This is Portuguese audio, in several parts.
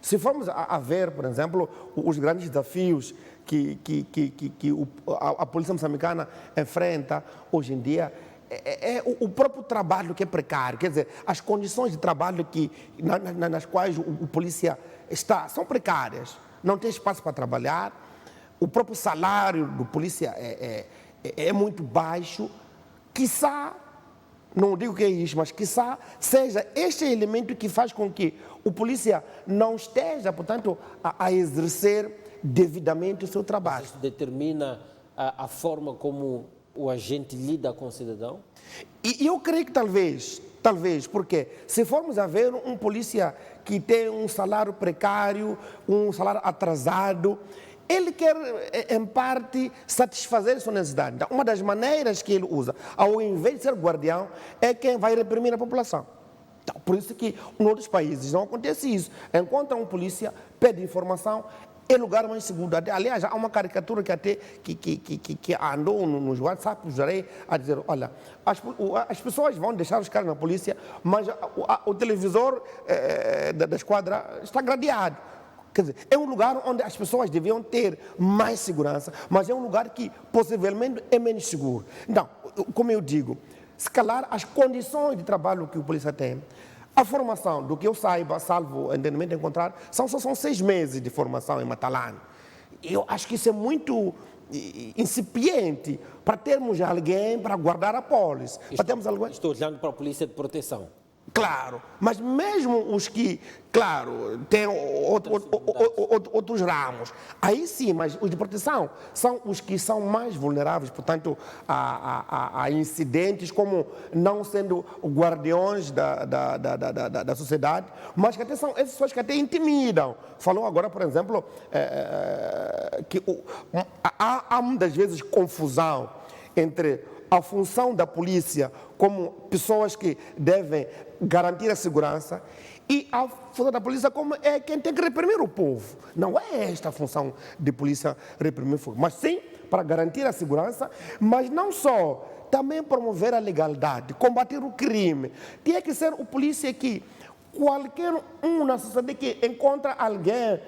Se formos a ver, por exemplo, os grandes desafios que a polícia moçambicana enfrenta hoje em dia, é o próprio trabalho que é precário, quer dizer, as condições de trabalho nas quais o polícia está são precárias, não tem espaço para trabalhar, o próprio salário do polícia é muito baixo, quiçá, não digo que é isso, mas quiçá seja este elemento que faz com que o polícia não esteja, portanto, a exercer devidamente o seu trabalho. Isso determina a forma como o agente lida com o cidadão? E eu creio que talvez, porque se formos a ver um polícia que tem um salário precário, um salário atrasado, ele quer, em parte, satisfazer sua necessidade. Então, uma das maneiras que ele usa, ao invés de ser guardião, é quem vai reprimir a população. Então, por isso que em outros países não acontece isso. Encontra um polícia, pede informação, é lugar mais seguro. Aliás, há uma caricatura que até que andou nos WhatsApp, a dizer, olha, as pessoas vão deixar os caras na polícia, mas o televisor da esquadra está gradeado. Quer dizer, é um lugar onde as pessoas deviam ter mais segurança, mas é um lugar que possivelmente é menos seguro. Então, como eu digo, se calhar as condições de trabalho que o polícia tem, a formação, do que eu saiba, salvo entendimento encontrar, são 6 meses de formação em Matalane. Eu acho que isso é muito incipiente para termos alguém para guardar a polis. Estou olhando para a polícia de proteção. Claro, mas mesmo os que, claro, têm outros ramos, aí sim, mas os de proteção são os que são mais vulneráveis, portanto, a incidentes como não sendo guardiões da sociedade, mas que até são essas pessoas que até intimidam. Falou agora, por exemplo, que há muitas vezes confusão entre a função da polícia como pessoas que devem garantir a segurança e a função da polícia como é quem tem que reprimir o povo. Não é esta a função de polícia reprimir o povo, mas sim para garantir a segurança, mas não só, também promover a legalidade, combater o crime. Tinha que ser o polícia que qualquer um na sociedade que encontra alguém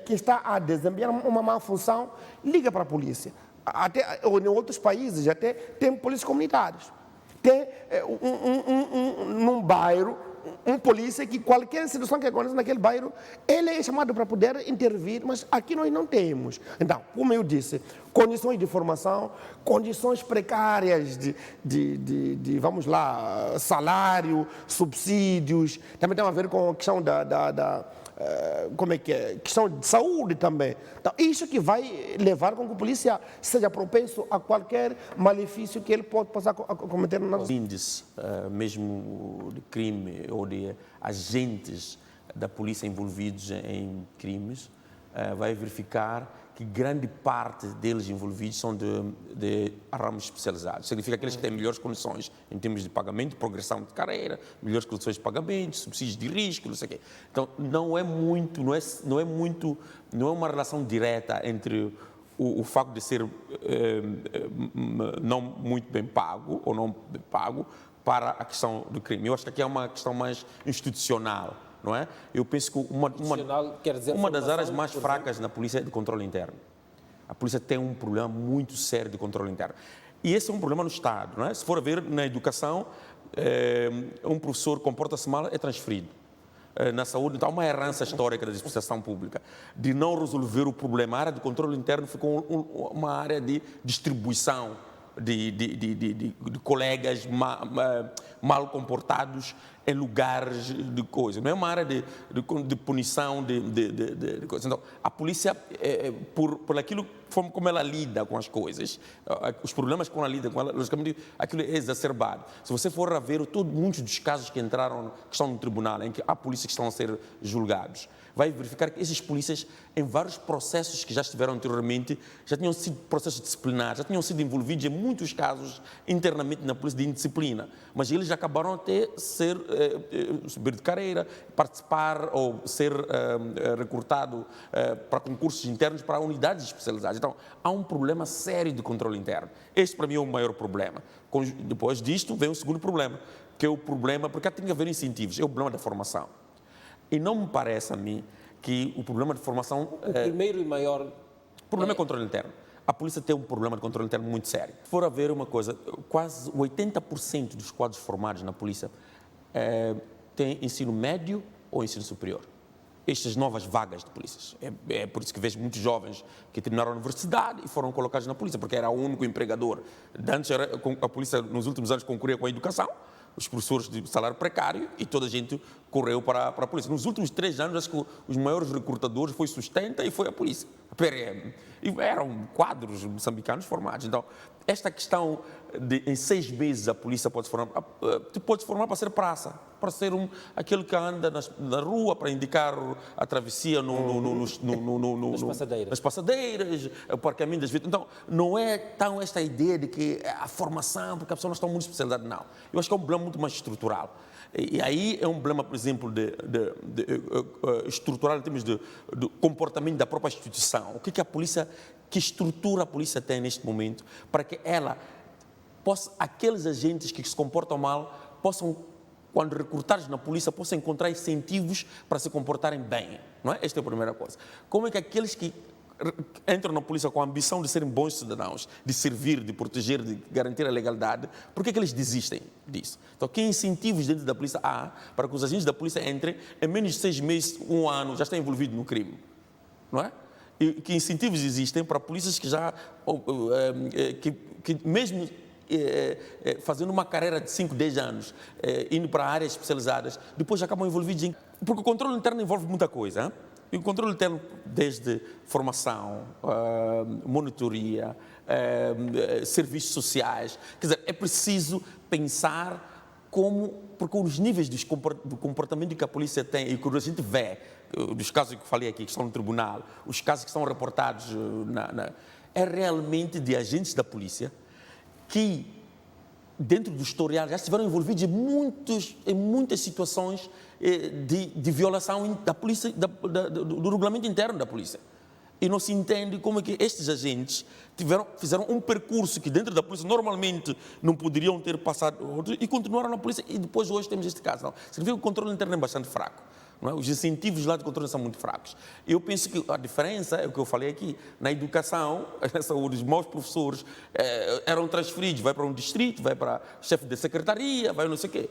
que está a desempenhar uma má função, liga para a polícia. Até em outros países até tem polícias comunitários. Tem num bairro um polícia que qualquer situação que aconteça naquele bairro, ele é chamado para poder intervir, mas aqui nós não temos. Então, como eu disse, condições de formação, condições precárias de vamos lá, salário, subsídios, também tem a ver com a questão como é que é? Questão de saúde também. Então, isso que vai levar com que o polícia seja propenso a qualquer malefício que ele possa cometer na nossa. Índice, mesmo de crime ou de agentes da polícia envolvidos em crimes, vai verificar que grande parte deles envolvidos são de ramos especializados. Significa aqueles que têm melhores condições em termos de pagamento, progressão de carreira, melhores condições de pagamento, subsídios de risco, não sei o quê. Então, não é uma relação direta entre o facto de ser não muito bem pago ou não bem pago para a questão do crime. Eu acho que aqui é uma questão mais institucional. Não é? Eu penso que uma das áreas mais fracas na polícia é de controle interno. A polícia tem um problema muito sério de controle interno. E esse é um problema no Estado. Não é? Se for a ver na educação, um professor comporta-se mal, é transferido. Na saúde, então, há uma herança histórica da administração pública de não resolver o problema. A área de controle interno ficou uma área de distribuição de colegas mal comportados em lugares de coisa. Não é uma área de punição de coisas. Então, a polícia, por aquilo como ela lida com as coisas, os problemas com ela lida com ela, logicamente, aquilo é exacerbado. Se você for a ver muitos dos casos que estão no tribunal, em que há polícias que estão a ser julgados, vai verificar que esses polícias, em vários processos que já estiveram anteriormente, já tinham sido processos disciplinares, já tinham sido envolvidos em muitos casos internamente na polícia de indisciplina, mas eles acabaram até subir de carreira, participar ou ser recrutado para concursos internos para unidades especializadas. Então, há um problema sério de controle interno. Este, para mim, é o maior problema. Depois disto, vem o segundo problema, que é o problema, porque tem que haver incentivos, é o problema da formação. E não me parece a mim que o problema de formação... O primeiro e maior... O problema é controle interno. A polícia tem um problema de controle interno muito sério. Se for a ver uma coisa, quase 80% dos quadros formados na polícia têm ensino médio ou ensino superior. Estas novas vagas de polícias. É por isso que vejo muitos jovens que terminaram a universidade e foram colocados na polícia, porque era o único empregador. Antes, a polícia, nos últimos anos, concorria com a educação, os professores de salário precário, e toda a gente correu para a polícia. Nos últimos 3 anos, acho que os maiores recrutadores foi Sustenta e foi a polícia, a PRM. E eram quadros moçambicanos formados. Então, esta questão de em 6 meses a polícia pode se formar, tu podes formar para ser praça, para ser aquele que anda na rua, para indicar a travessia nas passadeiras, o parqueamento das vítimas. Então, não é tão esta ideia de que a formação, porque a pessoa não está muito especializada, não. Eu acho que é um problema muito mais estrutural. E aí é um problema, por exemplo, estrutural em termos de comportamento da própria instituição. O que a polícia, que estrutura a polícia tem neste momento para que ela possa, aqueles agentes que se comportam mal, possam, quando recrutados na polícia, possam encontrar incentivos para se comportarem bem. Não é? Esta é a primeira coisa. Como é que aqueles que entram na polícia com a ambição de serem bons cidadãos, de servir, de proteger, de garantir a legalidade, por que eles desistem disso? Então, que incentivos dentro da polícia há para que os agentes da polícia entrem em menos de 6 meses, 1 ano, já estão envolvidos no crime? Não é? E que incentivos existem para polícias que já, que mesmo fazendo uma carreira de 5, 10 anos, indo para áreas especializadas, depois já acabam envolvidos em... Porque o controle interno envolve muita coisa, hein? E o controle interno, desde formação, monitoria, serviços sociais, quer dizer, é preciso pensar como, porque os níveis do comportamento que a polícia tem e que a gente vê, dos casos que eu falei aqui, que estão no tribunal, os casos que são reportados, é realmente de agentes da polícia que, dentro do historial, já estiveram envolvidos em muitas situações de violação da polícia, do regulamento interno da polícia. E não se entende como é que estes agentes fizeram um percurso que dentro da polícia normalmente não poderiam ter passado e continuaram na polícia, e depois hoje temos este caso. Não, significa que o controle interno é bastante fraco. Não é? Os incentivos lá de controle são muito fracos. Eu penso que a diferença é o que eu falei aqui. Na educação, os maus professores eram transferidos, vai para um distrito, vai para chefe de secretaria, vai não sei o quê.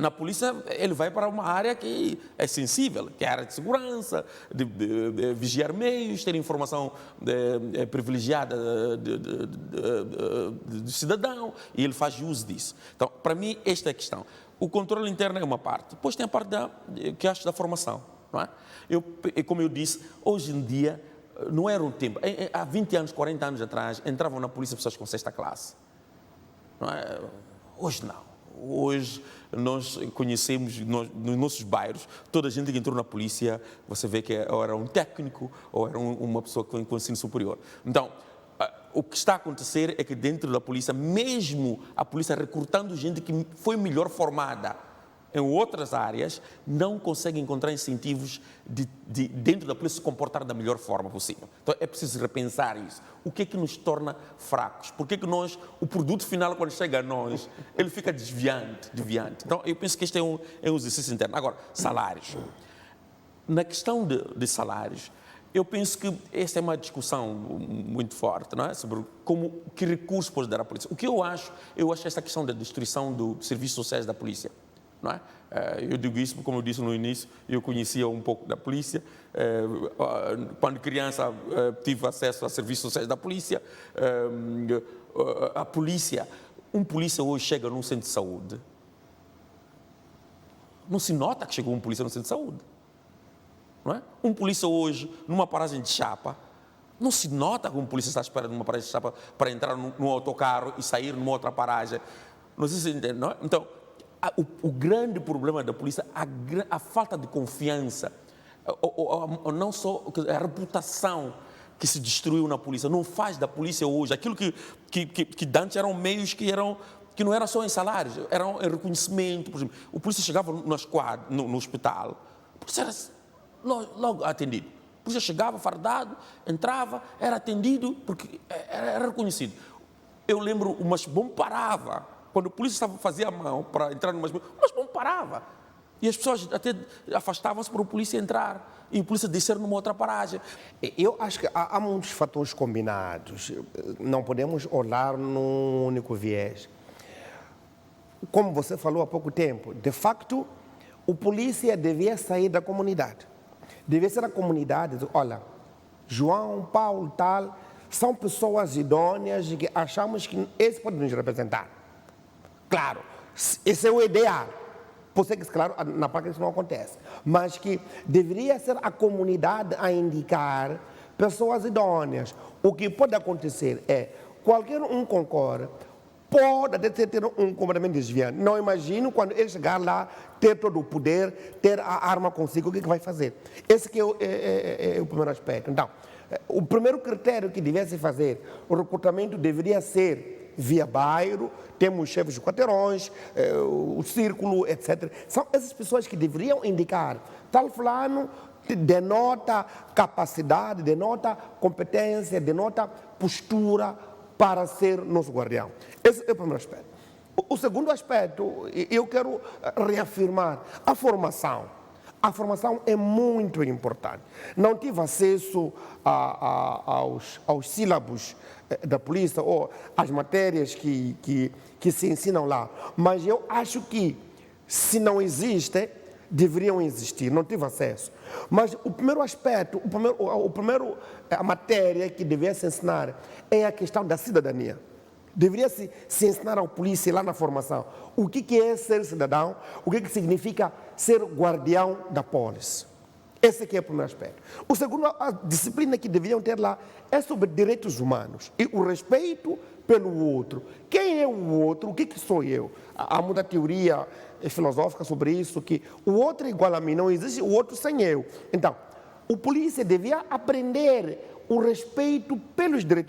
Na polícia, ele vai para uma área que é sensível, que é a área de segurança, de vigiar meios, ter informação privilegiada do cidadão, e ele faz uso disso. Então, para mim, esta é a questão. O controle interno é uma parte. Depois tem a parte que acho da formação. Não é? Como eu disse, hoje em dia, não era um tempo. Há 20 anos, 40 anos atrás, entravam na polícia pessoas com 6ª classe. Não é? Hoje não. Hoje nós conhecemos, nos nossos bairros, toda a gente que entrou na polícia, você vê que ou era um técnico ou era uma pessoa com ensino superior. Então, o que está a acontecer é que dentro da polícia, mesmo a polícia recrutando gente que foi melhor formada em outras áreas, não consegue encontrar incentivos de dentro da polícia se comportar da melhor forma possível. Então é preciso repensar isso. O que é que nos torna fracos? Por que é que o produto final, quando chega a nós, ele fica desviante? Então eu penso que este é um exercício interno. Agora, salários. Na questão de salários, eu penso que esta é uma discussão muito forte, não é? Sobre que recursos pode dar à polícia. O que eu acho esta questão da destruição dos serviços sociais da polícia, não é? Eu digo isso, como eu disse no início, eu conhecia um pouco da polícia. Quando criança tive acesso a serviços sociais da polícia. A polícia, um polícia hoje chega num centro de saúde, não se nota que chegou um polícia no centro de saúde. Não é? Um polícia hoje, numa paragem de chapa, não se nota que um polícia está à espera de uma paragem de chapa para entrar num autocarro e sair numa outra paragem. Não sei se você entende, não é? Então, o grande problema da polícia, a falta de confiança, não só a reputação que se destruiu na polícia, não faz da polícia hoje aquilo que antes eram meios que não eram só em salários, eram em reconhecimento. Por exemplo, o polícia chegava no hospital, o polícia era logo atendido. O polícia chegava fardado, entrava, era atendido, porque era reconhecido. Eu lembro, o Masbom parava. Quando o polícia fazia a mão para entrar no Masbom, o Masbom parava. E as pessoas até afastavam-se para o polícia entrar e o polícia descer numa outra paragem. Eu acho que há muitos fatores combinados. Não podemos olhar num único viés. Como você falou há pouco tempo, de facto, o polícia devia sair da comunidade. Devia ser a comunidade, olha, João, Paulo, tal, são pessoas idôneas e que achamos que esse pode nos representar. Claro, esse é o ideal. Pode ser que, claro, na prática isso não acontece. Mas que deveria ser a comunidade a indicar pessoas idôneas. O que pode acontecer é, qualquer um concorre, pode até ter um comportamento desviante. Não imagino quando ele chegar lá, ter todo o poder, ter a arma consigo, o que vai fazer? Esse que é o primeiro aspecto. Então, o primeiro critério que devia-se fazer, o recrutamento deveria ser via bairro, temos chefes de quarteirões, o círculo, etc. São essas pessoas que deveriam indicar, tal fulano denota capacidade, denota competência, denota postura para ser nosso guardião. Esse é o primeiro aspecto. O segundo aspecto, eu quero reafirmar, a formação. A formação é muito importante. Não tive acesso aos sílabos da polícia ou às matérias que se ensinam lá, mas eu acho que, se não existem, deveriam existir. Não tive acesso. Mas o primeiro aspecto, a matéria que deveria se ensinar é a questão da cidadania. Deveria se ensinar ao polícia lá na formação o que é ser cidadão, o que significa ser guardião da polis. Esse aqui é o primeiro aspecto. O segundo, a disciplina que deveriam ter lá é sobre direitos humanos e o respeito pelo outro. Quem é o outro? O que sou eu? Há muita teoria filosófica sobre isso, que o outro é igual a mim, não existe o outro sem eu. Então, o polícia devia aprender o respeito pelos direitos